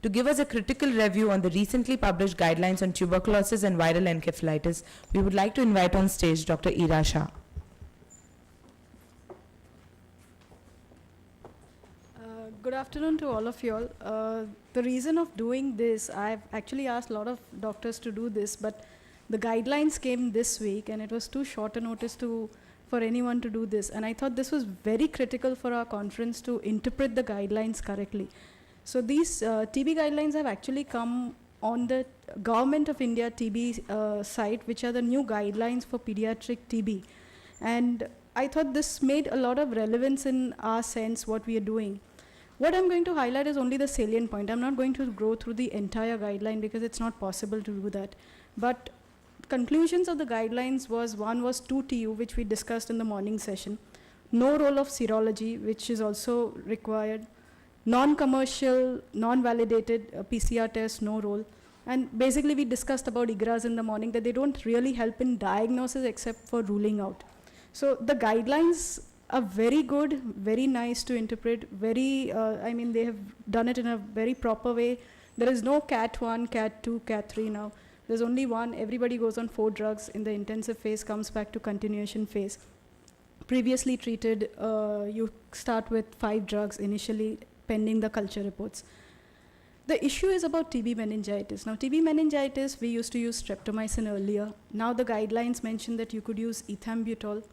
To give us a critical review on the recently published guidelines on tuberculosis and viral encephalitis, we would like to invite on stage Dr. Ira Shah. Good afternoon to all of you all. The reason of doing this, I've actually asked a lot of doctors to do this, but the guidelines came this week and it was too short a notice for anyone to do this. And I thought this was very critical for our conference to interpret the guidelines correctly. So these TB guidelines have actually come on the Government of India TB site, which are the new guidelines for pediatric TB. And I thought this made a lot of relevance in our sense what we are doing. What I'm going to highlight is only the salient point. I'm not going to go through the entire guideline because it's not possible to do that. But conclusions of the guidelines was, one was 2TU, which we discussed in the morning session. No role of serology, which is also required. Non-commercial, non-validated PCR test, no role. And basically we discussed about IGRAs in the morning, that they don't really help in diagnosis except for ruling out. So the guidelines are very good, very nice to interpret, I mean, they have done it in a very proper way. There is no CAT 1, CAT 2, CAT 3 now. There's only one. Everybody goes on 4 drugs in the intensive phase, comes back to continuation phase. Previously treated, you start with 5 drugs initially, pending the culture reports. The issue is about TB meningitis. Now, TB meningitis, we used to use streptomycin earlier. Now the guidelines mention that you could use ethambutol.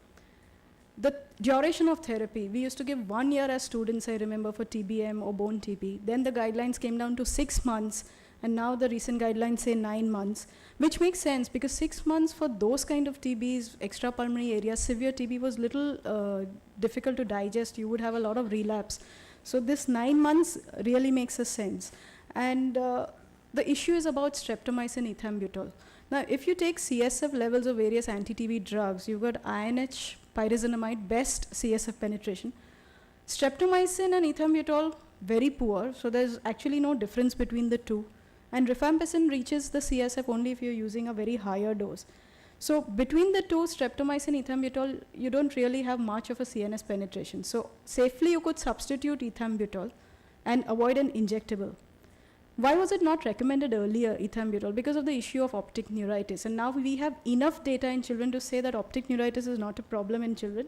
The duration of therapy, we used to give 1 year as students, I remember, for TBM or bone TB. Then the guidelines came down to 6 months, and now the recent guidelines say 9 months, which makes sense because 6 months for those kind of TBs, extrapulmonary areas, severe TB was little difficult to digest. You would have a lot of relapse. So this 9 months really makes a sense. And the issue is about streptomycin ethambutol. Now, if you take CSF levels of various anti-TB drugs, you've got INH, pyrazinamide, best CSF penetration. Streptomycin and ethambutol, very poor, so there's actually no difference between the two. And rifampicin reaches the CSF only if you're using a very higher dose. So between the two, streptomycin, ethambutol, you don't really have much of a CNS penetration. So safely you could substitute ethambutol and avoid an injectable. Why was it not recommended earlier, ethambutol? Because of the issue of optic neuritis. And now we have enough data in children to say that optic neuritis is not a problem in children.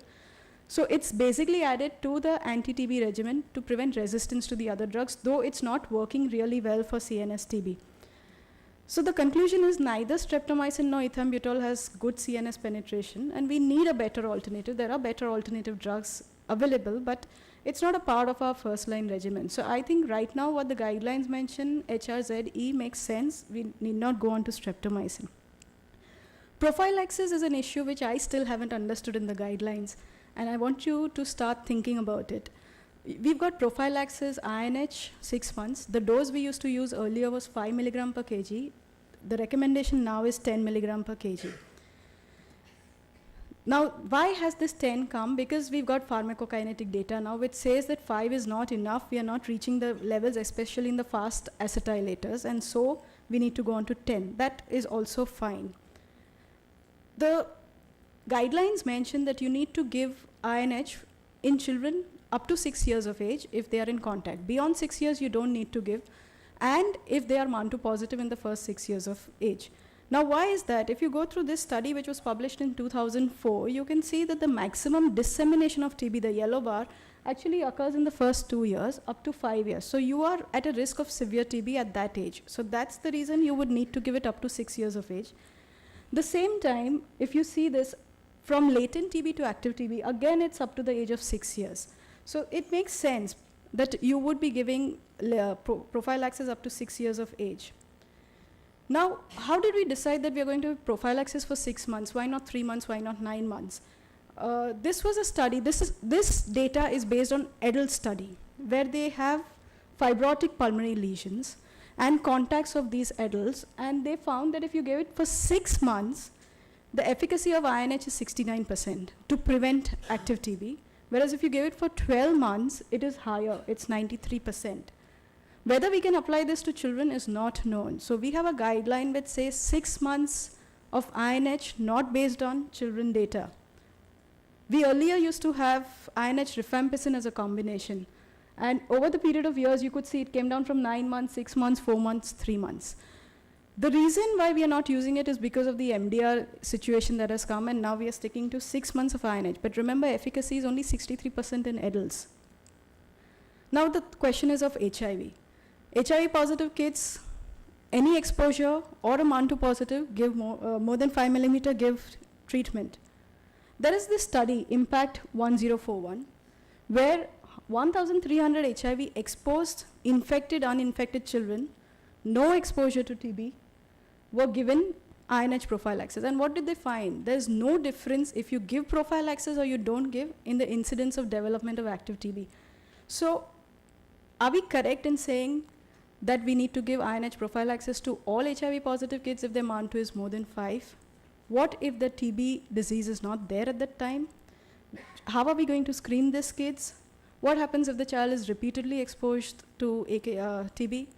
So it's basically added to the anti-TB regimen to prevent resistance to the other drugs, though it's not working really well for CNS TB. So the conclusion is neither streptomycin nor ethambutol has good CNS penetration, and we need a better alternative. There are better alternative drugs available, but it's not a part of our first-line regimen. So I think right now what the guidelines mention, HRZE, makes sense. We need not go on to streptomycin. Prophylaxis is an issue which I still haven't understood in the guidelines, and I want you to start thinking about it. We've got prophylaxis, INH, 6 months. The dose we used to use earlier was 5 milligram per kg. The recommendation now is 10 milligram per kg. Now, why has this 10 come? Because we've got pharmacokinetic data now which says that 5 is not enough. We are not reaching the levels, especially in the fast acetylators, and so we need to go on to 10. That is also fine. The guidelines mention that you need to give INH in children up to 6 years of age if they are in contact. Beyond 6 years, you don't need to give, and if they are MANTU positive in the first 6 years of age. Now, why is that? If you go through this study, which was published in 2004, you can see that the maximum dissemination of TB, the yellow bar, actually occurs in the first 2 years, up to 5 years. So you are at a risk of severe TB at that age. So that's the reason you would need to give it up to 6 years of age. The same time, if you see this, from latent TB to active TB, again, it's up to the age of 6 years. So it makes sense that you would be giving prophylaxis up to 6 years of age. Now, how did we decide that we are going to have prophylaxis for 6 months? Why not 3 months? Why not 9 months? This was a study. This data is based on adult study, where they have fibrotic pulmonary lesions and contacts of these adults, and they found that if you gave it for 6 months, the efficacy of INH is 69% to prevent active TB, whereas if you give it for 12 months, it is higher, it's 93%. Whether we can apply this to children is not known. So we have a guideline which says 6 months of INH, not based on children data. We earlier used to have INH rifampicin as a combination. And over the period of years, you could see it came down from 9 months, 6 months, 4 months, 3 months. The reason why we are not using it is because of the MDR situation that has come, and now we are sticking to 6 months of INH. But remember, efficacy is only 63% in adults. Now the question is of HIV. HIV positive kids, any exposure or a MAN2 positive, give more than 5 millimeter, give treatment. There is this study, Impact 1041, where 1,300 HIV exposed, infected, uninfected children, no exposure to TB, were given INH prophylaxis. And what did they find? There's no difference if you give prophylaxis or you don't give in the incidence of development of active TB. So are we correct in saying that we need to give INH prophylaxis to all HIV positive kids if their MAN2 is more than 5? What if the TB disease is not there at that time? How are we going to screen these kids? What happens if the child is repeatedly exposed to TB?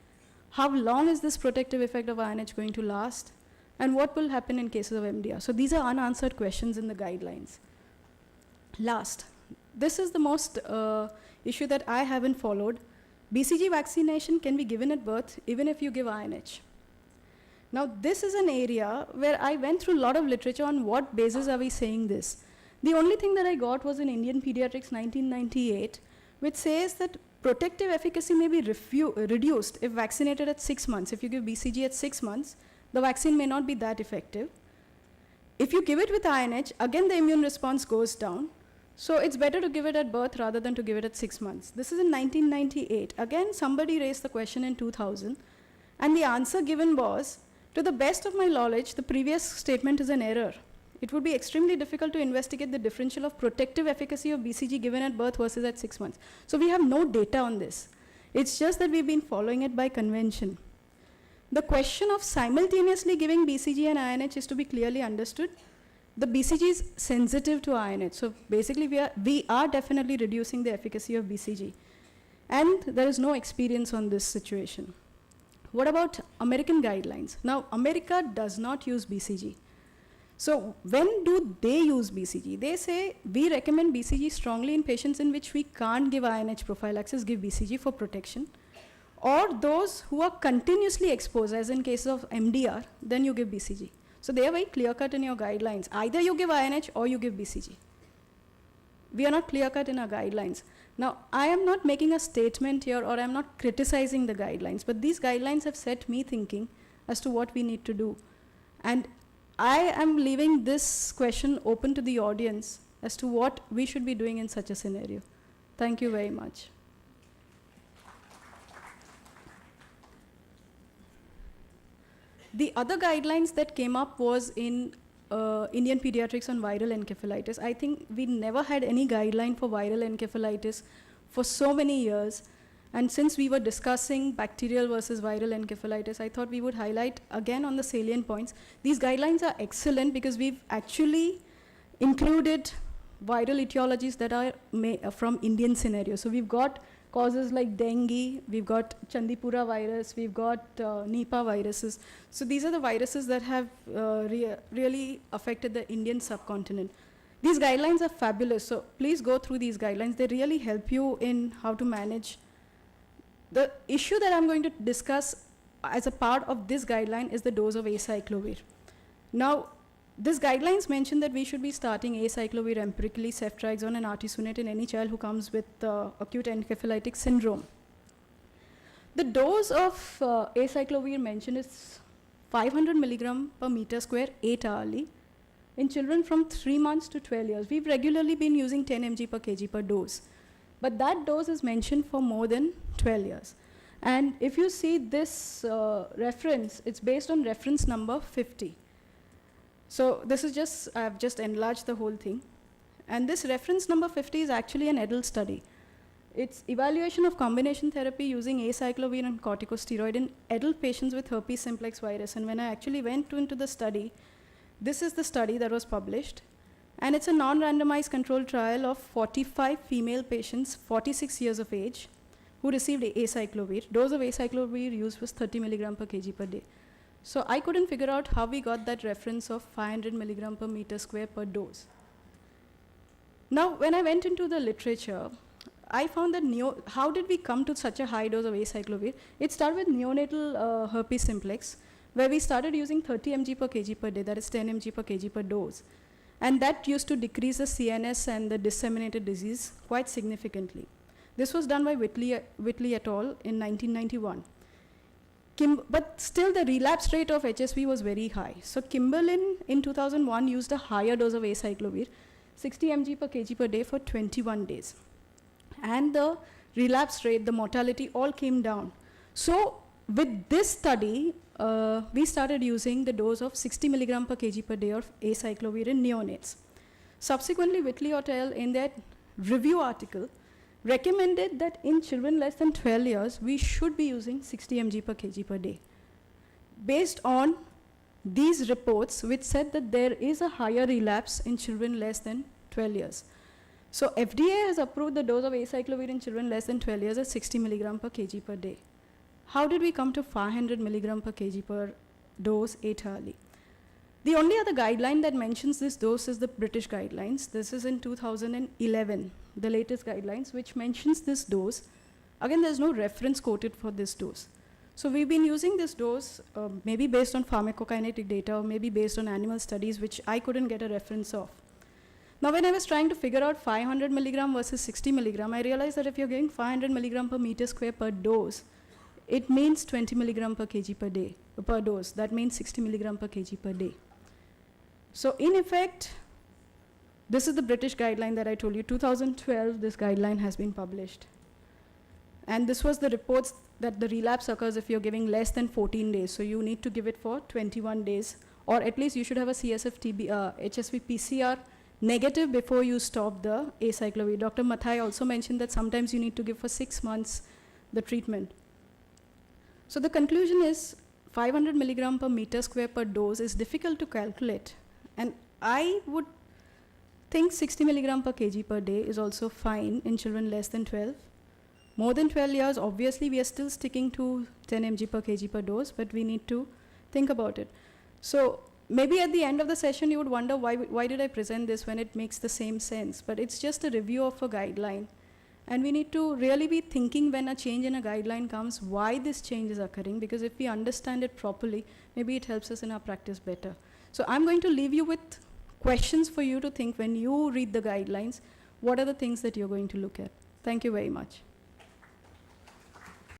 How long is this protective effect of INH going to last? And what will happen in cases of MDR? So these are unanswered questions in the guidelines. Last, this is the most issue that I haven't followed. BCG vaccination can be given at birth even if you give INH. Now this is an area where I went through a lot of literature on what basis are we saying this. The only thing that I got was in Indian Pediatrics 1998, which says that protective efficacy may be reduced if vaccinated at 6 months. If you give BCG at 6 months, the vaccine may not be that effective. If you give it with INH, again the immune response goes down. So it's better to give it at birth rather than to give it at 6 months. This is in 1998. Again, somebody raised the question in 2000, and the answer given was, to the best of my knowledge, the previous statement is an error. It would be extremely difficult to investigate the differential of protective efficacy of BCG given at birth versus at 6 months. So we have no data on this. It's just that we've been following it by convention. The question of simultaneously giving BCG and INH is to be clearly understood. The BCG is sensitive to INH. So basically we are definitely reducing the efficacy of BCG. And there is no experience on this situation. What about American guidelines? Now, America does not use BCG. So when do they use BCG? They say, we recommend BCG strongly in patients in which we can't give INH prophylaxis, give BCG for protection. Or those who are continuously exposed, as in cases of MDR, then you give BCG. So they are very clear-cut in your guidelines. Either you give INH or you give BCG. We are not clear-cut in our guidelines. Now, I am not making a statement here, or I am not criticizing the guidelines, but these guidelines have set me thinking as to what we need to do. And I am leaving this question open to the audience as to what we should be doing in such a scenario. Thank you very much. The other guidelines that came up was in Indian Pediatrics on viral encephalitis. I think we never had any guideline for viral encephalitis for so many years. And since we were discussing bacterial versus viral encephalitis, I thought we would highlight again on the salient points. These guidelines are excellent because we've actually included viral etiologies that are from Indian scenarios. So we've got causes like dengue, we've got Chandipura virus, we've got Nipah viruses. So these are the viruses that have really affected the Indian subcontinent. These guidelines are fabulous, so please go through these guidelines. They really help you in how to manage. The issue that I'm going to discuss as a part of this guideline is the dose of acyclovir. Now, this guidelines mention that we should be starting acyclovir empirically, ceftriaxone and artesunate in any child who comes with acute encephalitic syndrome. The dose of acyclovir mentioned is 500 milligram per meter square, 8 hourly, in children from 3 months to 12 years. We've regularly been using 10 mg per kg per dose. But that dose is mentioned for more than 12 years. And if you see this reference, it's based on reference number 50. So this is just, I've just enlarged the whole thing. And this reference number 50 is actually an adult study. It's evaluation of combination therapy using acyclovir and corticosteroid in adult patients with herpes simplex virus. And when I actually went into the study, this is the study that was published. And it's a non-randomized controlled trial of 45 female patients, 46 years of age, who received acyclovir. Dose of acyclovir used was 30 milligram per kg per day. So I couldn't figure out how we got that reference of 500 milligram per meter square per dose. Now, when I went into the literature, I found that how did we come to such a high dose of acyclovir? It started with neonatal herpes simplex, where we started using 30 mg per kg per day, that is 10 mg per kg per dose. And that used to decrease the CNS and the disseminated disease quite significantly. This was done by Whitley et al. In 1991. But still the relapse rate of HSV was very high. So Kimberlin in 2001 used a higher dose of acyclovir, 60 mg per kg per day for 21 days. And the relapse rate, the mortality all came down. So with this study, we started using the dose of 60 milligram per kg per day of acyclovir in neonates. Subsequently, Whitley et al. In their review article recommended that in children less than 12 years, we should be using 60 mg per kg per day. Based on these reports, which said that there is a higher relapse in children less than 12 years. So FDA has approved the dose of acyclovir in children less than 12 years at 60 milligram per kg per day. How did we come to 500 milligram per kg per dose 8 early? The only other guideline that mentions this dose is the British guidelines. This is in 2011, the latest guidelines, which mentions this dose. Again, there's no reference quoted for this dose. So we've been using this dose, maybe based on pharmacokinetic data, or maybe based on animal studies, which I couldn't get a reference of. Now, when I was trying to figure out 500 milligram versus 60 milligram, I realized that if you're giving 500 milligram per meter square per dose, it means 20 milligram per kg per day, per dose. That means 60 milligram per kg per day. So in effect, this is the British guideline that I told you. 2012, this guideline has been published. And this was the reports that the relapse occurs if you're giving less than 14 days. So you need to give it for 21 days, or at least you should have a CSF TB, HSV PCR negative before you stop the acyclovir. Dr. Mathai also mentioned that sometimes you need to give for 6 months the treatment. So the conclusion is 500 milligram per meter square per dose is difficult to calculate. And I would think 60 milligram per kg per day is also fine in children less than 12. More than 12 years, obviously we are still sticking to 10 mg per kg per dose, but we need to think about it. So maybe at the end of the session you would wonder why did I present this when it makes the same sense, but it's just a review of a guideline. And we need to really be thinking when a change in a guideline comes, why this change is occurring, because if we understand it properly, maybe it helps us in our practice better. So I'm going to leave you with questions for you to think when you read the guidelines, what are the things that you're going to look at. Thank you very much.